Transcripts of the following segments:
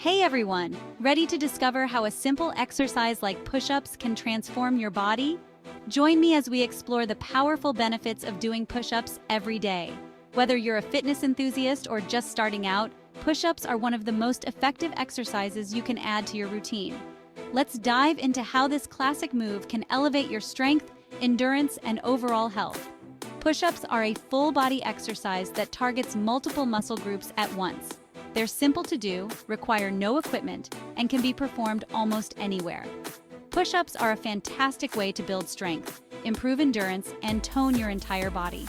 Hey everyone! Ready to discover how a simple exercise like push-ups can transform your body? Join me as we explore the powerful benefits of doing push-ups every day. Whether you're a fitness enthusiast or just starting out, push-ups are one of the most effective exercises you can add to your routine. Let's dive into how this classic move can elevate your strength, endurance, and overall health. Push-ups are a full-body exercise that targets multiple muscle groups at once. They're simple to do, require no equipment, and can be performed almost anywhere. Push-ups are a fantastic way to build strength, improve endurance, and tone your entire body.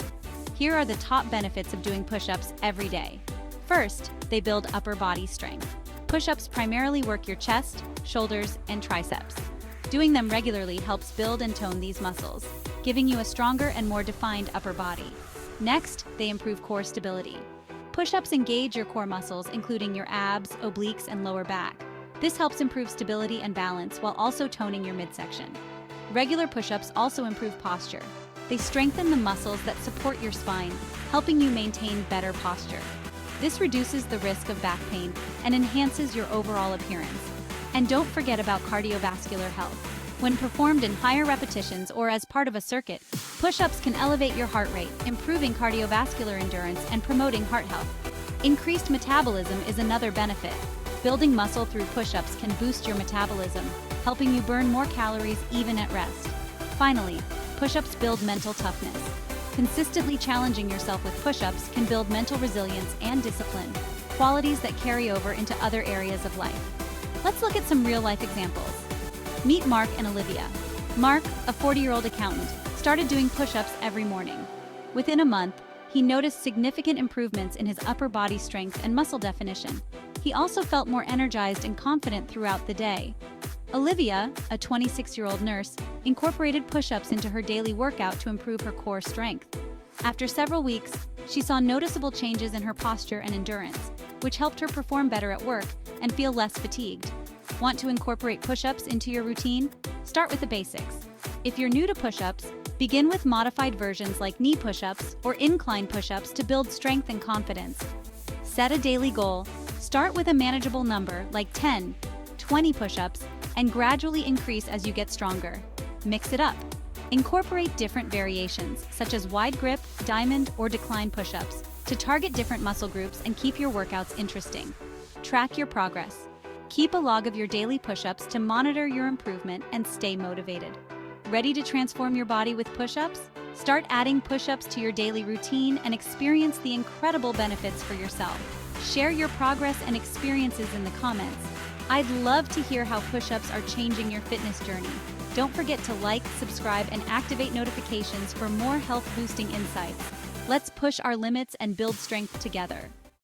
Here are the top benefits of doing push-ups every day. First, they build upper body strength. Push-ups primarily work your chest, shoulders, and triceps. Doing them regularly helps build and tone these muscles, giving you a stronger and more defined upper body. Next, they improve core stability. Push-ups engage your core muscles, including your abs, obliques, and lower back. This helps improve stability and balance while also toning your midsection. Regular push-ups also improve posture. They strengthen the muscles that support your spine, helping you maintain better posture. This reduces the risk of back pain and enhances your overall appearance. And don't forget about cardiovascular health. When performed in higher repetitions or as part of a circuit, push-ups can elevate your heart rate, improving cardiovascular endurance and promoting heart health. Increased metabolism is another benefit. Building muscle through push-ups can boost your metabolism, helping you burn more calories even at rest. Finally, push-ups build mental toughness. Consistently challenging yourself with push-ups can build mental resilience and discipline, qualities that carry over into other areas of life. Let's look at some real-life examples. Meet Mark and Olivia. Mark, a 40-year-old accountant, started doing push-ups every morning. Within a month, he noticed significant improvements in his upper body strength and muscle definition. He also felt more energized and confident throughout the day. Olivia, a 26-year-old nurse, incorporated push-ups into her daily workout to improve her core strength. After several weeks, she saw noticeable changes in her posture and endurance, which helped her perform better at work and feel less fatigued. Want to incorporate push-ups into your routine? Start with the basics. If you're new to push-ups, begin with modified versions like knee push-ups or incline push-ups to build strength and confidence. Set a daily goal. Start with a manageable number like 10, 20 push-ups, and gradually increase as you get stronger. Mix it up. Incorporate different variations, such as wide grip, diamond, or decline push-ups, to target different muscle groups and keep your workouts interesting. Track your progress. Keep a log of your daily push-ups to monitor your improvement and stay motivated. Ready to transform your body with push-ups? Start adding push-ups to your daily routine and experience the incredible benefits for yourself. Share your progress and experiences in the comments. I'd love to hear how push-ups are changing your fitness journey. Don't forget to like, subscribe, and activate notifications for more health-boosting insights. Let's push our limits and build strength together.